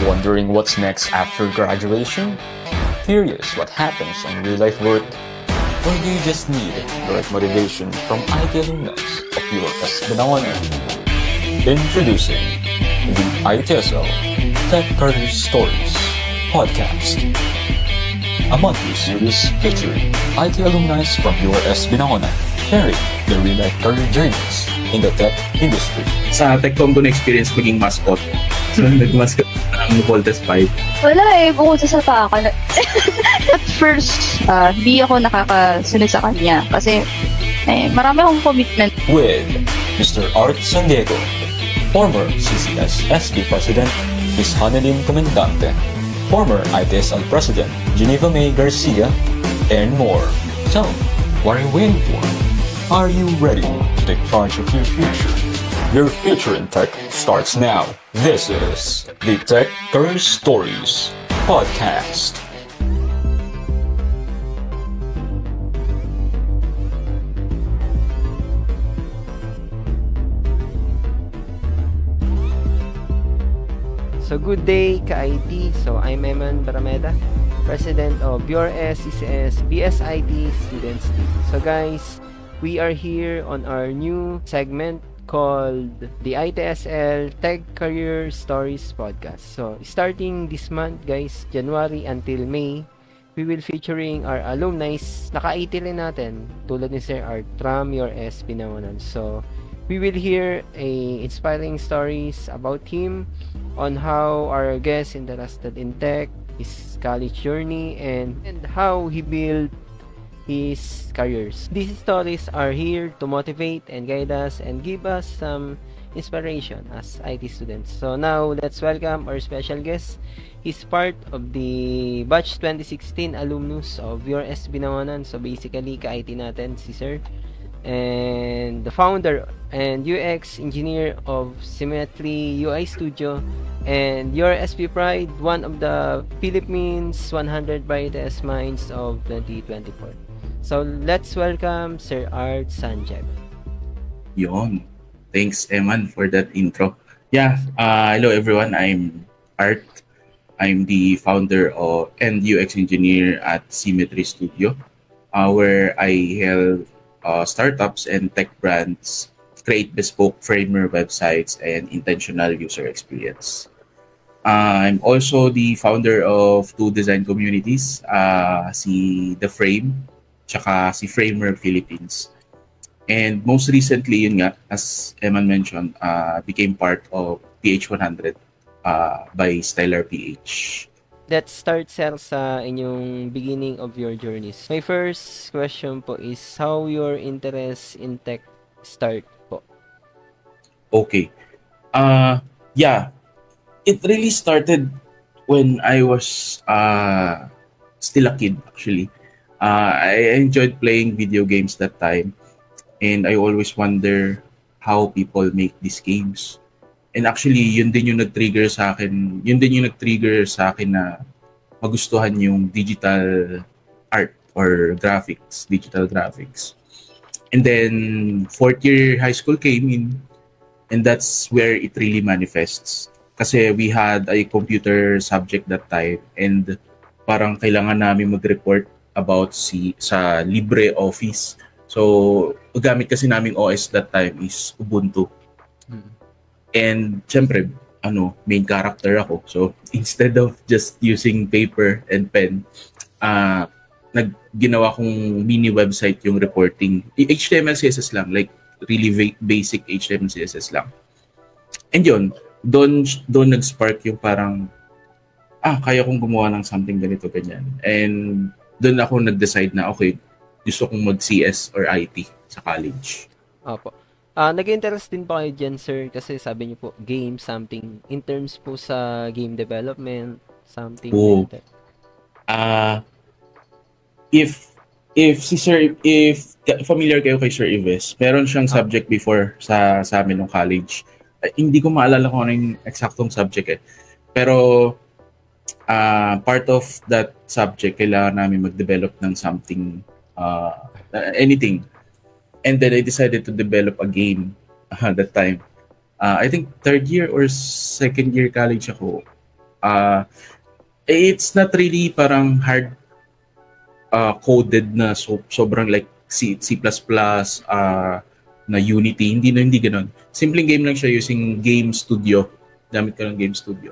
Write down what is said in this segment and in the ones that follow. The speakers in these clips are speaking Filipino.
Wondering what's next after graduation? Curious what happens on real-life work? Or do you just need the right motivation from IT alumni of your Espinaonan? Introducing the ITSL Tech Career Stories Podcast, a monthly series featuring IT alumni from your Espinaonan sharing their real-life career journeys in the tech industry. Sa TechCom ko na-experience maging mascot. So, nag-mascot ng Voltes 5. Wala bukod sa sapakan. At first, hindi ako nakakasunod sa kanya kasi marami akong commitment. With Mr. Art San Diego, former CCS SB President Ms. Hanelin Comendante, former ITSL President Geneva May Garcia, and more. So, what are you waiting for? Are you ready to take charge of your future? Your future in tech starts now. This is the Tech Career Stories Podcast. So good day ka-IT. So I'm Eman Barameda, President of BRS CCS BSIT Students League. So guys, we are here on our new segment called the ITSL Tech Career Stories Podcast. So starting this month guys, January until May, we will featuring our alumni na ka-IT rin natin tulad ni Sir Art from your Espinaonan. So we will hear inspiring stories about him on how our guest interested in tech, his college journey, and how he built his careers. These stories are here to motivate and guide us and give us some inspiration as IT students. So now, let's welcome our special guest. He's part of the Batch 2016 alumnus of your Espinaonan. So basically, ka-IT natin si Sir. And the founder and UX engineer of Symmetry UI Studio and your SP Pride, one of the Philippines 100 brightest minds of 2024. So let's welcome Sir Art Sanjay. Yon. Thanks, Eman, for that intro. Yeah, hello everyone. I'm Art. I'm the founder and UX engineer at Symmetry Studio, where I help startups and tech brands create bespoke framer websites and intentional user experience. I'm also the founder of two design communities, si The Frame, tsaka si Framer Philippines. And most recently, yun nga, as Eman mentioned, became part of PH100 by Stellar PH. Let's start, Sir, sa inyong beginning of your journeys. My first question po is how your interest in tech start po? Okay. Yeah. It really started when I was still a kid, actually. I enjoyed playing video games that time. And I always wonder how people make these games. And actually, yun din yung nag-trigger sa akin. Yun din yung nag-trigger sa akin na magustuhan yung digital art or graphics, digital graphics. And then, fourth year high school came in, and that's where it really manifests. Kasi we had a computer subject that time, and parang kailangan namin mag-report about sa LibreOffice. So, gamit kasi naming OS that time is Ubuntu. And syempre, main character ako. So, instead of just using paper and pen, ginawa kong mini website yung reporting. HTML, CSS lang. Like, really basic HTML, CSS lang. And yun, doon nag-spark yung parang, kaya kong gumawa ng something ganito, ganyan. And doon ako nag-decide na, okay, gusto kong mag-CS or IT sa college. Opo. Nag-interest din pa kayo dyan, sir, kasi sabi niyo po, game, something, in terms po sa game development, something like that. If familiar kayo kay Sir Ives, meron siyang subject before sa amin ng college. Hindi ko maalala kung ano yung eksaktong subject eh. Pero part of that subject, kailangan namin mag-develop ng something, anything. And then I decided to develop a game that time. I think third year or second year college ako. It's not really parang hard coded na sobrang like C++, na Unity. Hindi ganoon. Simpleng game lang siya using Game Studio. Gamit ka ng Game Studio.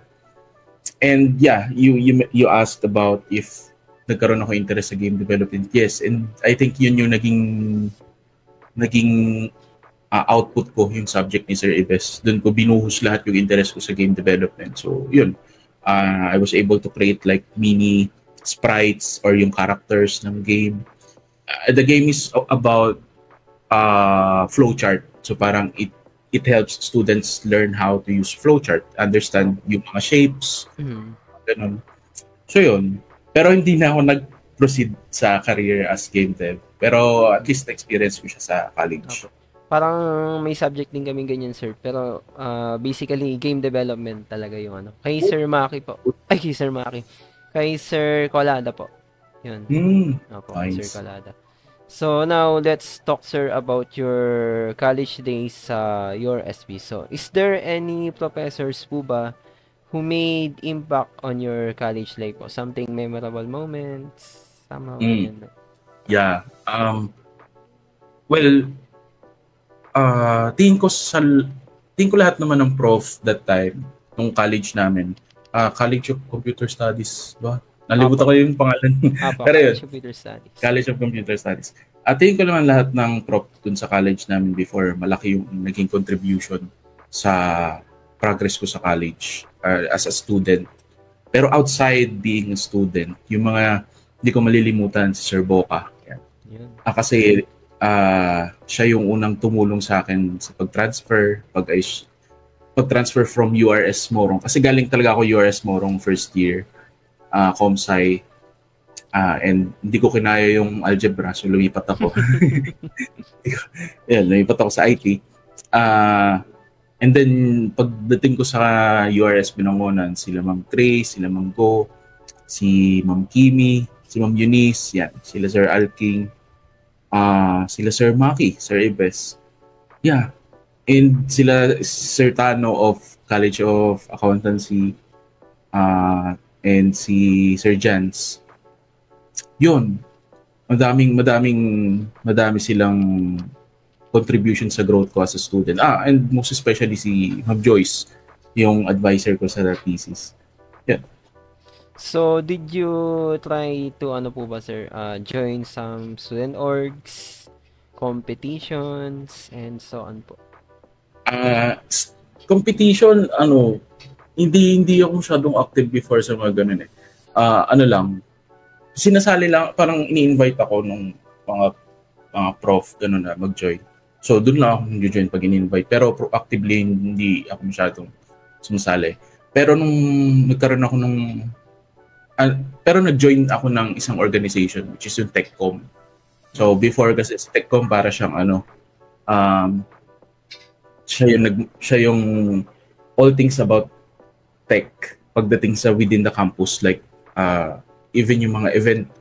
And yeah, you asked about if nagkaroon ako interest sa game development. Yes, and I think yun yung naging output ko, yung subject ni Sir Ibes. Doon ko binuhos lahat yung interest ko sa game development. So, yun. I was able to create like mini sprites or yung characters ng game. The game is about flowchart. So, parang it helps students learn how to use flowchart, understand yung mga shapes, ganun. So, yun. Pero hindi na ako nag-proceed sa career as game dev. Pero at least na-experience ko siya sa college. Okay. Parang may subject din kami ganyan, sir. Pero basically, game development talaga yung ano. Kay Sir Maki po. Ay, kay Sir Maki. Kay Sir Colada po. Yun. Opo, nice. Sir Colada. So now, let's talk, sir, about your college days sa your SB. So, is there any professors po ba who made impact on your college life po? Something memorable moments? Somehow, yeah. Well, tingin ko lahat naman ng prof that time, nung college namin. College of Computer Studies ba? Nalimutan ko yung pangalan. Pero yun, College of Computer Studies. Tingin ko naman lahat ng prof dun sa college namin before, malaki yung naging contribution sa progress ko sa college as a student. Pero outside being a student, yung mga hindi ko malilimutan si Sir Boca. Kasi siya yung unang tumulong sa akin sa pag-transfer from URS Morong. Kasi galing talaga ako URS Morong first year, Comsci. And hindi ko kinaya yung algebra, so lumipat ako. Lumipat ako sa IT. And then, pagdating ko sa URS Binangonan, sila Ma'am Grace, sila Ma'am Go, si Ma'am Kimi, si Ma'am Eunice, yan, sila Sir Alking, sila Sir Maki, Sir Ibes. Yeah. And sila Sir Tano of College of Accountancy, and si Sir Jans. Yun. Madami silang contribution sa growth ko as a student. And most especially si Ma'am Joyce, yung advisor ko sa thesis. Yeah. So, did you try to, sir, join some student orgs, competitions, and so on po? Competition, hindi ako masyadong active before sa mga ganun eh. Sinasali lang, parang ini-invite ako nung mga prof, ganun na, mag-join. So, doon lang ako nag-join pag in-invite. Pero proactively, hindi ako masyadong sumasali. Pero nung nagkaroon ako pero nag-join ako ng isang organization, which is yung TechCom. So, before kasi sa TechCom, para siyang siya yung all things about tech pagdating sa within the campus. Like, even yung mga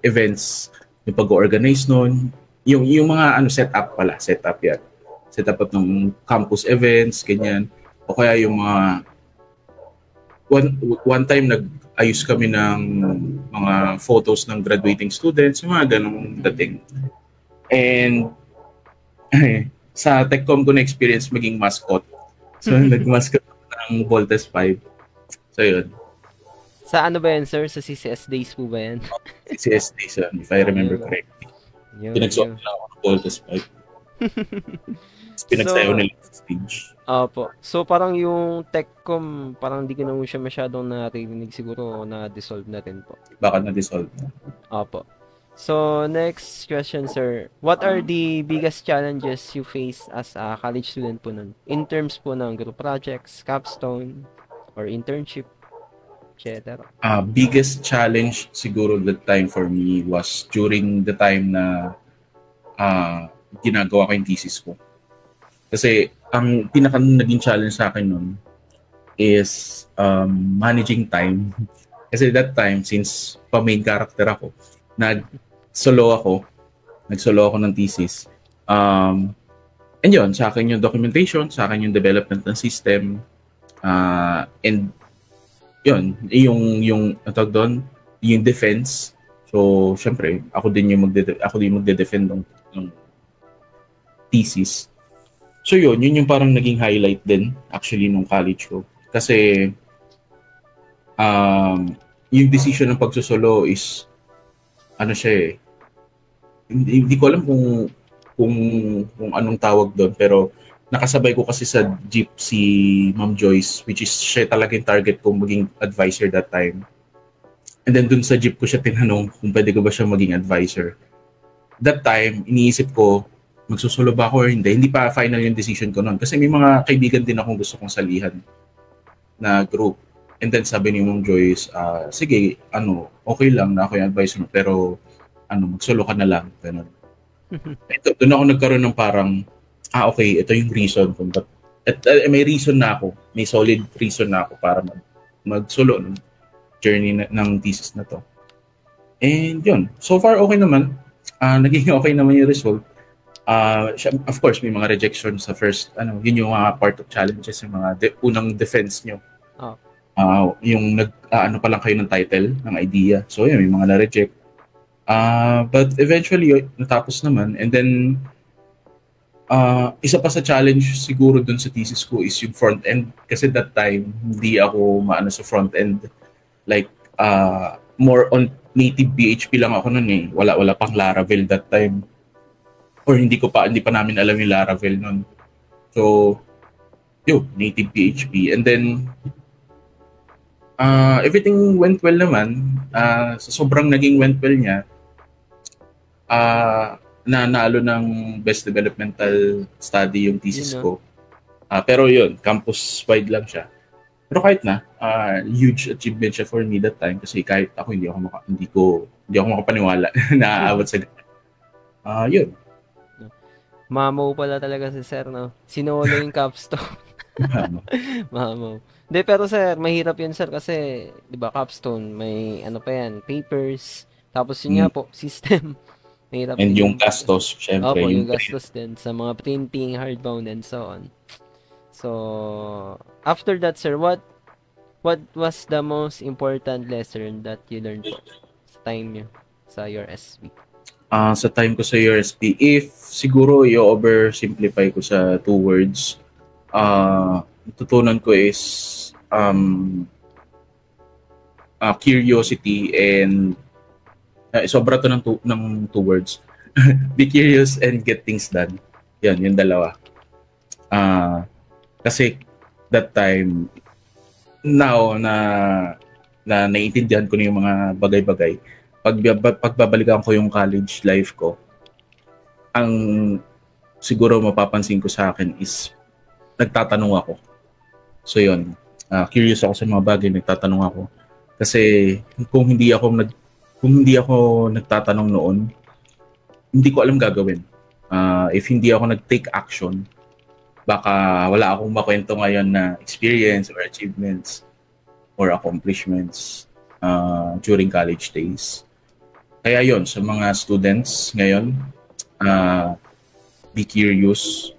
events, yung pag-organize nun, yung mga setup yan. Setup ng campus events, ganyan. O kaya yung mga one time nag-ayos kami ng mga photos ng graduating students, yung mga ganong dating. And sa TechCom ko na-experience maging mascot. So, nag-mascot ng Voltes 5. So, yun. Sa ano ba yan, sir? Sa CCS Days po ba yan? CCS Days, if I remember correctly. Pinagsuot na ako ng Voltes 5. Pinagsayaw nila sa stage. Opo. So, parang yung TechCom, parang di ko na siya masyadong narinig. Siguro na-dissolve na rin po. Baka na-dissolve na. Opo. So, next question, sir. What are the biggest challenges you face as a college student po nun? In terms po ng group projects, capstone, or internship, etc. Biggest challenge siguro that time for me was during the time na ginagawa ko yung thesis ko. Kasi ang pinaka naging challenge sa akin nun is managing time. Kasi that time, since pa-main character ako, nag-solo ako ng thesis. And yun, sa akin yung documentation, sa akin yung development ng system, and yun, yung tawag doon, yung defense. So, syempre, ako din magde-defend ng thesis. So yun yung parang naging highlight din actually nung college ko. Kasi yung decision ng pagsusolo is ano siya hindi ko alam kung anong tawag doon, pero nakasabay ko kasi sa jeep si Ma'am Joyce, which is siya talaga yung target kong maging advisor that time. And then dun sa jeep ko siya tinanong kung pwede ko ba siya maging advisor. That time, iniisip ko, magsusulo ba ako or hindi? Hindi pa final yung decision ko noon. Kasi may mga kaibigan din akong gusto kong salihan na group. And then sabi ni Ma'am Joyce, sige, okay lang na ako yung advisor mo, pero magsulo ka na lang. Ganun. Doon ako nagkaroon ng parang, okay, ito yung reason kung may reason na ako, may solid reason na ako para magsulo ng journey ng thesis na to. And yun, so far okay naman. Naging okay naman yung result. Of course, may mga rejection sa first, yun yung mga part of challenges, yung mga unang defense nyo. Yung pa lang kayo ng title, ng idea. So yun, may mga na-reject. But eventually, natapos naman. And then, isa pa sa challenge siguro dun sa thesis ko is yung front end. Kasi that time, hindi ako maano sa front end. Like, more on native PHP lang ako nun eh. Wala pang Laravel that time. Or hindi pa namin alam yung Laravel nun. So, native PHP. And then, everything went well naman. So sobrang naging went well niya, nanalo ng best developmental study yung thesis ko. Pero yun, campus-wide lang siya. Pero kahit na, huge achievement siya for me that time kasi kahit ako hindi ako makapaniwala na aabot sa yun. Mamaw pala talaga si Sir, no? Sinolo yung capstone. Mamaw. Hindi, pero Sir, mahirap yun, Sir, kasi, di ba, capstone, may, pa yan, papers, tapos yun nga po, system. Mahirap. And yung gastos, syempre. Opo, yung gastos din sa mga printing, hardbound, and so on. So, after that, Sir, what was the most important lesson that you learned po sa time nyo sa your SB? Sa time ko sa USP, if siguro i-oversimplify ko sa 2 words, tutunan ko is curiosity and sobra to ng 2 words. Be curious and get things done. Yan, yung dalawa. Kasi that time, now na naiintindihan ko na yung mga bagay-bagay, pagbabalikan ko yung college life ko, ang siguro mapapansin ko sa akin is nagtatanong ako. So yun, curious ako sa mga bagay, nagtatanong ako. Kasi kung hindi ako nagtatanong noon, hindi ko alam gagawin. If hindi ako nag-take action, baka wala akong makwento ngayon na experience or achievements or accomplishments during college days. Kaya yon, sa mga students ngayon, be curious,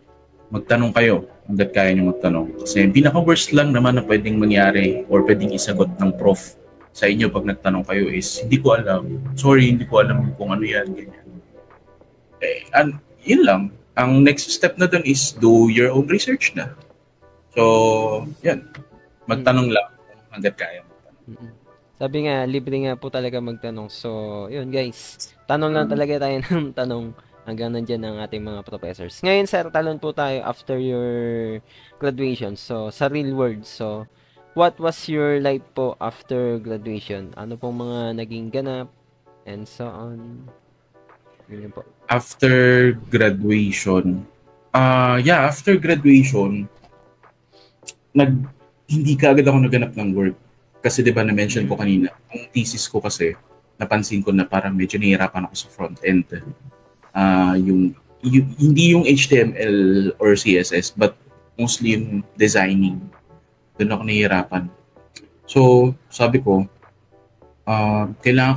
magtanong kayo hanggat kaya nyo magtanong. Kasi pinaka-worst lang naman na pwedeng mangyari or pwedeng isagot ng prof sa inyo pag nagtanong kayo is, hindi ko alam. Sorry, hindi ko alam kung ano yan, ganyan. Yun lang. Ang next step na dun is do your own research na. So, yan. Magtanong lang hanggat kaya magtanong. Sabi nga, libre nga po talaga magtanong. So, yun guys. Tanong lang talaga tayo ng tanong hanggang nandyan ang ating mga professors. Ngayon, Sir, talon po tayo after your graduation. So, sa real world. So, what was your life po after graduation? Ano pong mga naging ganap? And so on. Yun po. After graduation, after graduation, hindi ka agad ako naganap ng work. Kasi 'di ba na-mention ko kanina, yung thesis ko kasi napansin ko na parang medyo nahihirapan ako sa front end. Hindi yung HTML or CSS, but mostly yung designing. Doon ako nahihirapan. So, sabi ko, kailangan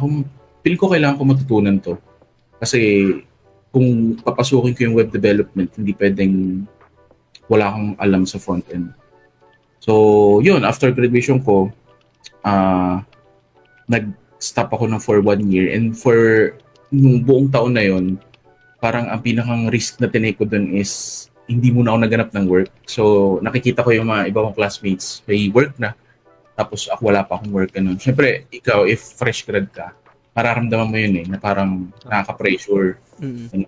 ko matutunan to. Kasi kung papasukin ko yung web development, hindi pwedeng wala akong alam sa front-end. So, yun, after graduation ko, nag-stop ako for 1 year. And for nung buong taon na yun, parang ang pinakang risk na tinake ko dun is hindi muna ako naganap ng work. So, nakikita ko yung mga iba kong classmates, may work na. Tapos ako wala pa akong work. Ganun. Siyempre, ikaw, if fresh grad ka, mararamdaman mo yun na parang nakaka-pressure. Mm-hmm.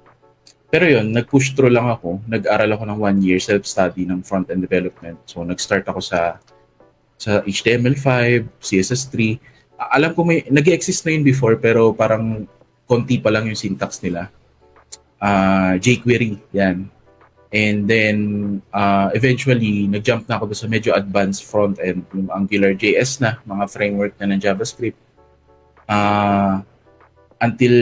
Pero yun, nag-push through lang ako. Nag-aral ako ng 1 year self-study ng front-end development. So, nag-start ako sa HTML5, CSS3. Alam ko may, nag-exist na yun before, pero parang konti pa lang yung syntax nila. jQuery, yan. And then, eventually, nag-jump na ako sa medyo advanced front-end, yung AngularJS na, mga framework na ng JavaScript. Until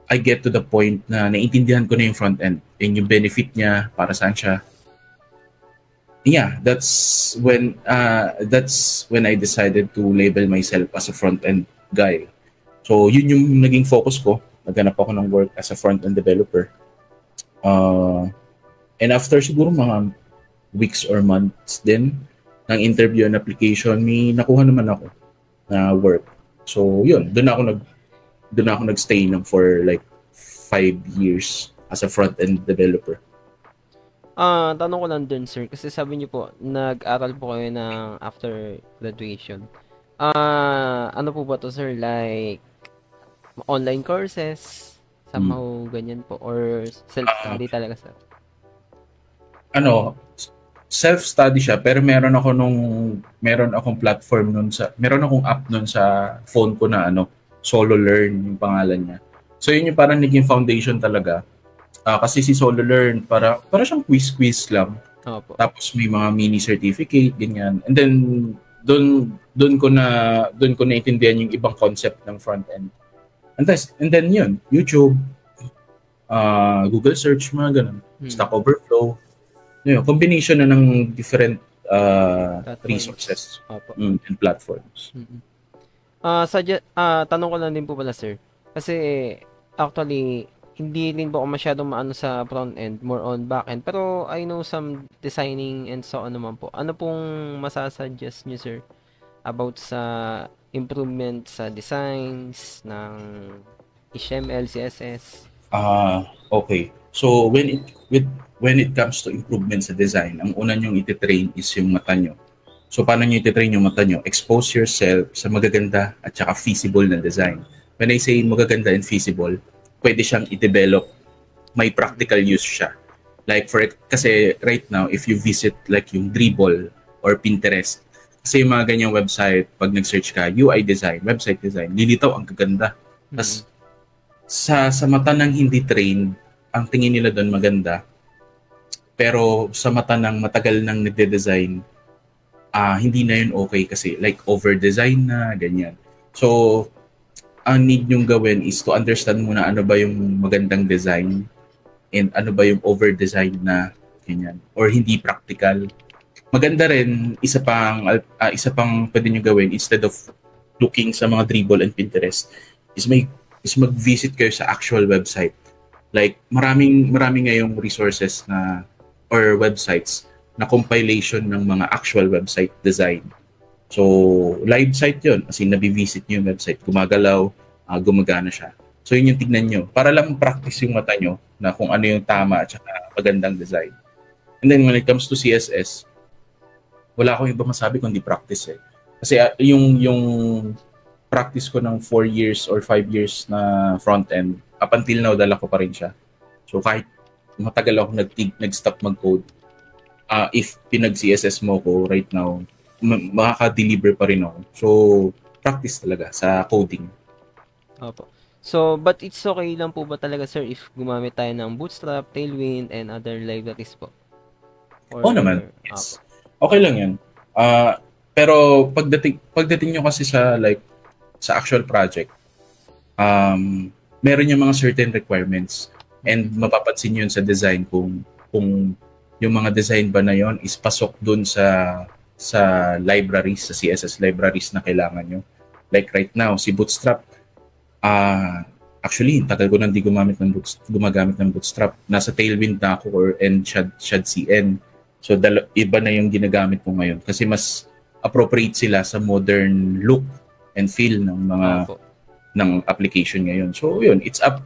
I get to the point na naintindihan ko na yung front-end and yung benefit niya, para saan siya. Yeah, that's when I decided to label myself as a front-end guy. So, yun yung naging focus ko. Naghanap ako ng work as a front-end developer. And after siguro mga weeks or months din ng interview and application, may nakuha naman ako na work. So, yun. Doon ako nagstay for like 5 years as a front-end developer. Tanong ko lang dun, sir, kasi sabi niyo po, nag-aral po kayo ng after graduation. Ano po ba to, sir? Like, online courses? Somehow, ganyan po? Or self-study talaga, sir? Self-study siya, pero meron akong platform meron akong app nun sa phone ko na Solo Learn yung pangalan niya. So yun yung parang naging foundation talaga. Kasi si Solo Learn para siyang quiz lang. Opo. Tapos may mga mini certificate ganyan. And then doon ko naintindihan yung ibang concept ng front end. And then yun, YouTube, Google search, mga ganun. Stack Overflow. Yun, combination na ng different resources and platforms. Tanong ko lang din po pala, sir. Kasi actually, hindi din po ako masyadong maano sa front-end, more on back-end. Pero I know some designing and so on naman po. Ano pong masasuggest nyo, sir, about sa improvement sa designs ng HTML, CSS? Okay. So when it comes to improvement sa design, ang una nyong ititrain is yung mata nyo. So paano nyo ititrain yung mata nyo? Expose yourself sa magaganda at saka feasible na design. When I say magaganda and feasible, pwede siyang i-develop. May practical use siya. Like kasi right now, if you visit like yung Dribbble or Pinterest, kasi yung mga ganyang website, pag nag-search ka, UI design, website design, lilitaw, ang gaganda. Tapos sa mata ng hindi trained, ang tingin nila doon maganda. Pero sa mata ng matagal nang nagde-design, hindi na yun okay kasi like over-design na, ganyan. So, ang need nyong gawin is to understand muna ano ba yung magandang design and ano ba yung over-design na, ganyan. Or hindi practical. Maganda rin, isa pang pwede nyo gawin instead of looking sa mga Dribbble and Pinterest is mag-visit kayo sa actual website. Like, marami ngayong resources na or websites na compilation ng mga actual website design. So, live site yun. Kasi nabivisit nyo yung website, gumagalaw, gumagana siya. So, yun yung tignan nyo. Para lang practice yung mata nyo na kung ano yung tama at saka magandang design. And then, when it comes to CSS, wala akong iba masabi kundi practice eh. Kasi yung practice ko ng 4 years or 5 years na front-end, up until now, dala ko pa rin siya. So, kahit matagal ako nag-stop mag-code, if pinag-CSS mo ko right now, makaka-deliver pa rin ako. So, practice talaga sa coding. Opo. So, but it's okay lang po ba talaga, sir, if gumamit tayo ng Bootstrap, Tailwind, and other libraries po? Oo naman. Yes. Okay lang yan. Pero pagdating nyo kasi sa actual project, meron yung mga certain requirements. And mapapansin yun sa design kung yung mga design ba na yon is pasok dun sa libraries, sa CSS libraries na kailangan nyo. Like right now, si Bootstrap, Actually, tagal ko nang di gumagamit ng Bootstrap. Nasa Tailwind na ako and Shad CN. So, iba na yung ginagamit ko ngayon. Kasi mas appropriate sila sa modern look and feel ng mga ng application ngayon. So, yun. It's up.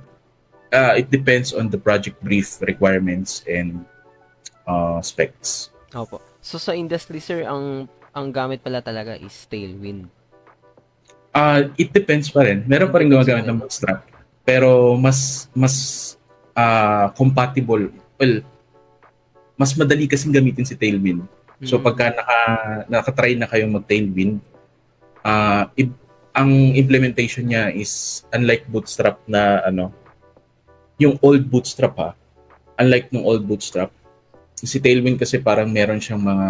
It depends on the project brief requirements and specs. Opo. So, sa industry, sir, ang gamit pala talaga is Tailwind. It depends pa rin. Meron pa rin gumagamit ng Bootstrap. Pero mas compatible. Well, mas madali kasing gamitin si Tailwind. So pagka nakatry na kayong mag-Tailwind, ang implementation niya is unlike Bootstrap na yung old Bootstrap unlike nung old Bootstrap, si Tailwind kasi parang meron siyang mga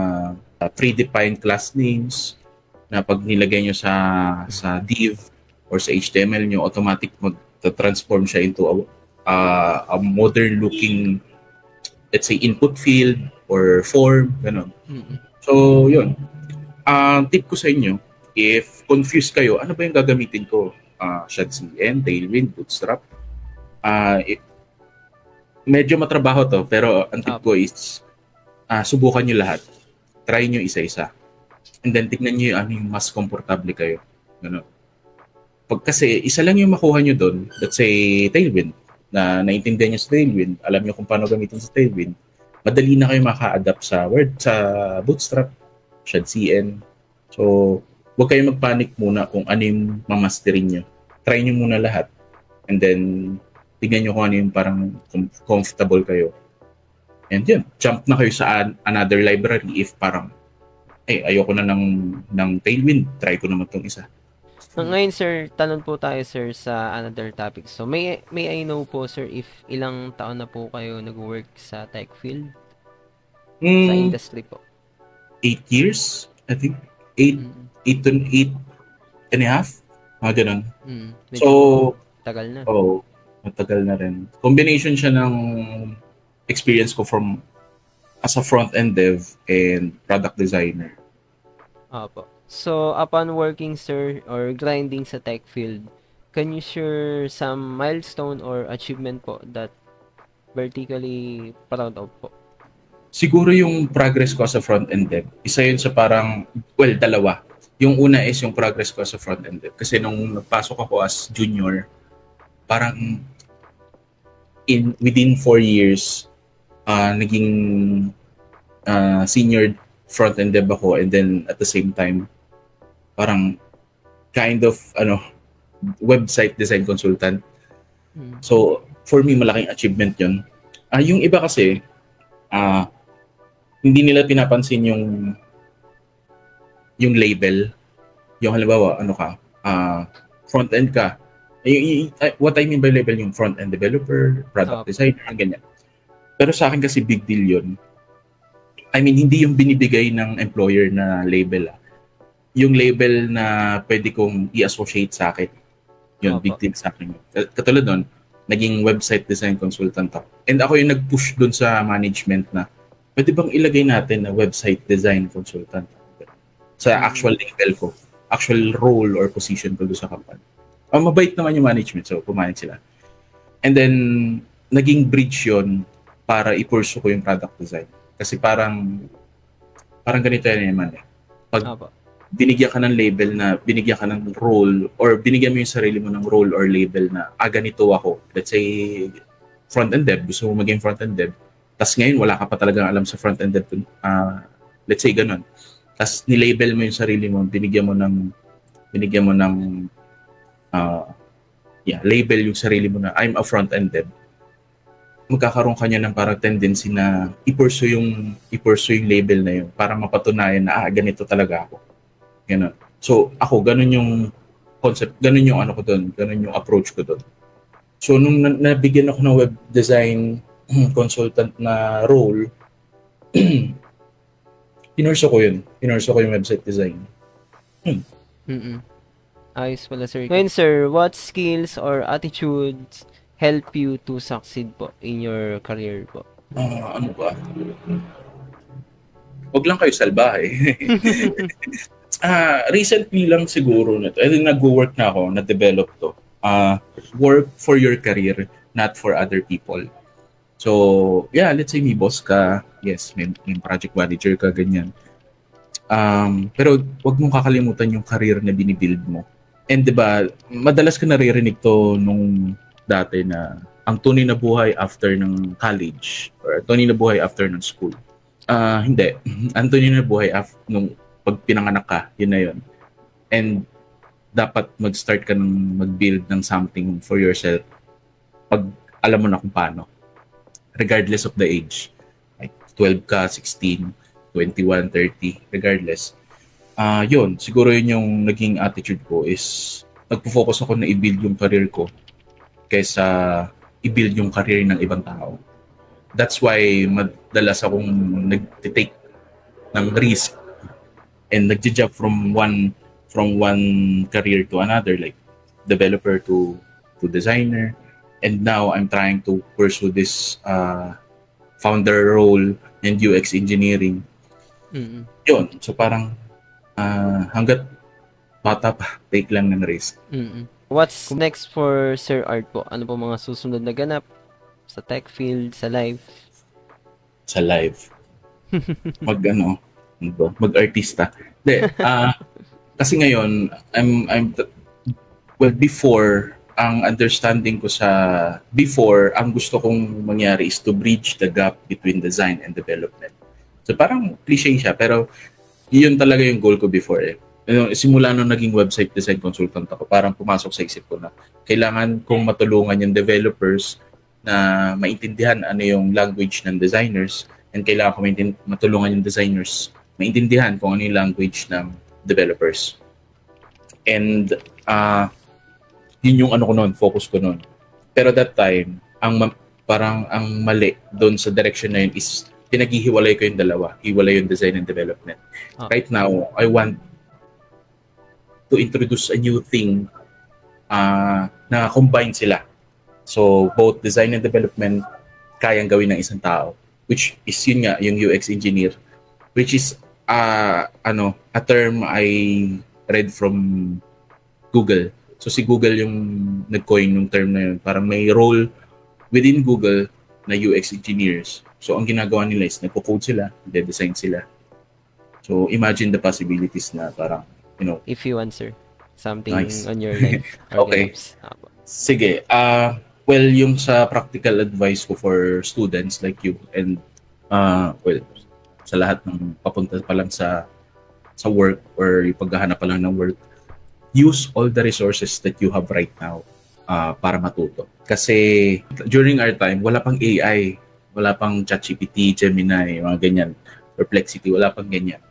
predefined class names na pag nilagay nyo sa div or sa HTML nyo, automatic mag-transform siya into a modern-looking, let's say, input field or form, gano'n. So, yun. Tip ko sa inyo, if confused kayo, ano ba yung gagamitin ko? Shad CN, Tailwind, Bootstrap. Medyo matrabaho to, pero ang tip ko is subukan nyo lahat. Try nyo isa-isa. And then, tignan nyo yung mas komportable kayo. Gano'n. Pag kasi isa lang yung makuha nyo doon, let's say Tailwind, na naintindihan nyo sa Tailwind, alam nyo kung paano gamitin sa Tailwind, madali na kayo maka-adapt sa Bootstrap, Shad CN. So, huwag kayong magpanic muna kung ano yung mamasterin nyo. Try nyo muna lahat. And then, tignan nyo kung ano yung parang comfortable kayo. And yun, jump na kayo sa another library if parang, ayoko na ng Tailwind, try ko naman tong isa. Ngayon, sir, tanong po tayo, sir, sa another topic. So, may I know po, sir, if ilang taon na po kayo nag-work sa tech field? Sa industry po? 8 years, I think. 8 and a half. Mga ganun. So, tagal na. Oo, matagal na rin. Combination siya ng experience ko from as a front-end dev and product designer. Opo. So, upon working, sir, or grinding sa tech field, can you share some milestone or achievement po that vertically proud of po? Siguro yung progress ko sa front-end dev. Isa yun sa parang, well, dalawa. Yung una is yung progress ko sa front-end dev. Kasi nung nagpasok ako as junior, parang within 4 years, naging senior front-end dev ako, and then at the same time, parang kind of website design consultant. So, for me, malaking achievement yun. Yung iba kasi, hindi nila pinapansin yung label. Yung halimbawa, front-end ka. What I mean by label, yung front-end developer, product designer, ganyan. Pero sa akin kasi big deal yun. I mean, hindi yung binibigay ng employer na label. Yung label na pwede kong i-associate sa akin. Yun, big deal sa akin. Katulad nun, naging website design consultant ako. And ako yung nag-push dun sa management na pwede bang ilagay natin na website design consultant sa actual label ko, actual role or position ko doon sa company. Mabait naman yung management, so pumayag sila. And then, naging bridge yun para i-pursue ko yung product design. Kasi parang ganito yan naman eh. Pag binigyan ka ng label na, binigyan ka ng role, or binigyan mo yung sarili mo ng role or label na, ganito ako. Let's say, front-end dev, gusto mo maging front-end dev. Tapos ngayon, wala ka pa talagang alam sa front-end dev. Let's say, ganun. Tapos nilabel mo yung sarili mo, binigyan mo ng label yung sarili mo na, I'm a front-end dev. Magkakaroon ka niya ng parang tendency na i-pursue yung label na yun para mapatunayan na, ganito talaga ako. Ganun. So, ako, ganun yung concept, ganun yung ko doon, ganun yung approach ko doon. So, nung nabigyan ako ng web design consultant na role, pinurso ko yun. Pinurso ko yung website design. Ayos pala, sir. Ngayon, sir, what skills or attitudes help you to succeed po in your career po? Ano ba? Huwag lang kayo salbahe. Recently lang siguro na to. Nag-work na ako, na-develop to. work for your career, not for other people. So, yeah, let's say may boss ka, yes, may project manager ka, ganyan. Pero wag mong kakalimutan yung career na binibuild mo. And 'di ba, madalas ko naririnig to nung dati na ang tunay na buhay after ng college or tunay na buhay after ng school. Hindi. Ang tunay na buhay nung pag pinanganak ka, yun na yun. And dapat mag-start ka ng mag-build ng something for yourself pag alam mo na kung paano. Regardless of the age. Like 12 ka, 16, 21, 30, regardless. Yun, siguro yun yung naging attitude ko is nagpo-focus ako na i-build yung career ko kaysa i-build yung career ng ibang tao. That's why madalas akong nag-take ng risk and nag-jump from one career to another, like developer to designer. And now I'm trying to pursue this founder role and UX engineering. Mm-hmm. Yun, so parang hanggat bata pa, take lang ng risk. Mm-hmm. What's next for Sir Art po? Ano po mga susunod na ganap sa tech field, sa live? Sa live. Mag-artista. Kasi ngayon, before, ang understanding ko ang gusto kong mangyari is to bridge the gap between design and development. So parang cliche siya, pero yun talaga yung goal ko before eh. Simula nung naging website design consultant ako, parang pumasok sa isip ko na kailangan kong matulungan yung developers na maintindihan ano yung language ng designers, and kailangan ko matulungan yung designers maintindihan kung ano yung language ng developers. And yun yung focus ko noon. Pero that time, parang ang mali doon sa direction na yun is pinaghihiwalay ko yung dalawa. Hiwalay yung design and development. Right now, I want to introduce a new thing na combine sila. So, both design and development kayang gawin ng isang tao. Which is yun nga, yung UX engineer. Which is, a term I read from Google. So, si Google yung nag-coin yung term na yun. Parang may role within Google na UX engineers. So, ang ginagawa nila is nagpo-code sila, nagde-design sila. So, imagine the possibilities na parang, If you answer something nice. On your life. Okay. Sige. Well, yung sa practical advice ko for students like you and, sa lahat ng papunta pa lang sa work or yung paghahanap pa lang ng work, use all the resources that you have right now para matuto. Kasi during our time, wala pang AI, wala pang ChatGPT, Gemini, mga ganyan, Perplexity, wala pang ganyan.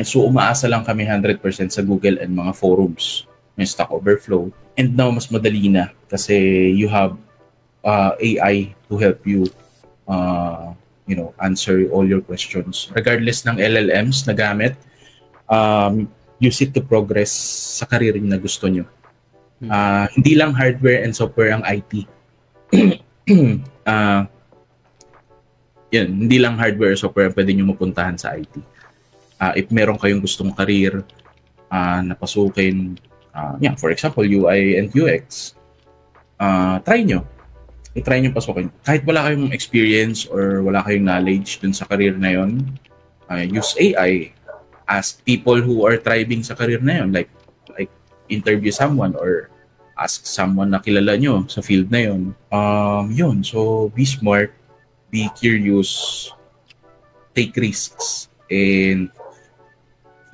So umaasa lang kami 100% sa Google and mga forums, may Stack Overflow. And now, mas madali na kasi you have AI to help you answer all your questions. Regardless ng LLMs na gamit, use it to progress sa career na gusto nyo. Hindi lang hardware and software ang IT. Hindi lang hardware or software ang pwede nyo mapuntahan sa IT. If meron kayong gustong career na pasukin, for example, UI and UX, try nyo. I-try nyo pasukin. Kahit wala kayong experience or wala kayong knowledge dun sa career na yon, use AI. Ask people who are thriving sa career na yon, like interview someone or ask someone na kilala nyo sa field na yon. So be smart, be curious, take risks, and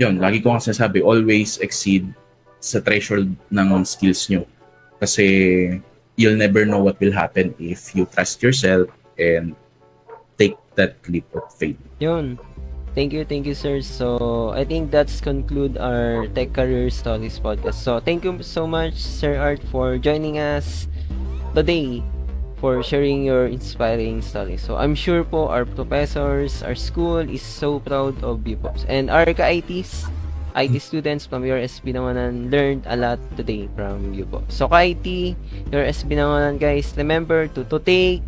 lagi ko nga sinasabi, always exceed sa threshold ng skills nyo. Kasi you'll never know what will happen if you trust yourself and take that leap of faith. Thank you, sir. So, I think that's conclude our Tech Career Stories podcast. So, thank you so much, Sir Art, for joining us today, for sharing your inspiring stories. So, I'm sure po our professors, our school is so proud of you po. And our ka-ITs, IT students from your SB Binangonan learned a lot today from you po. So, ka-IT, your SB Binangonan guys, remember to take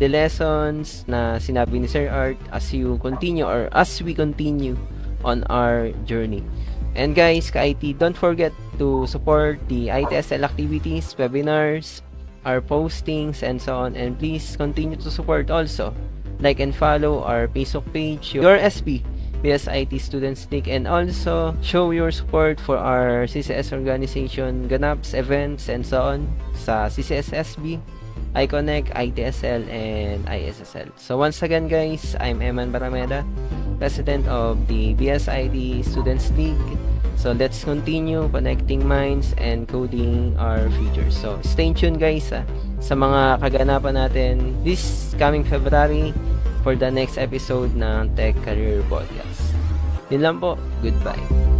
the lessons na sinabi ni Sir Art as you continue or as we continue on our journey. And guys, ka-IT, don't forget to support the ITSL activities, webinars, our postings, and so on. And please continue to support also. Like and follow our Facebook page, Your SB, BSIT Students League, and also show your support for our CCS organization, ganaps, events, and so on sa CCS-SB, iConnect, ITSL, and ISSL. So once again guys, I'm Eman Barameda, President of the BSIT Students League. So let's continue connecting minds and coding our future. So stay tuned guys sa mga kaganapan natin this coming February for the next episode ng Tech Career Podcast. Yun lang po. Goodbye.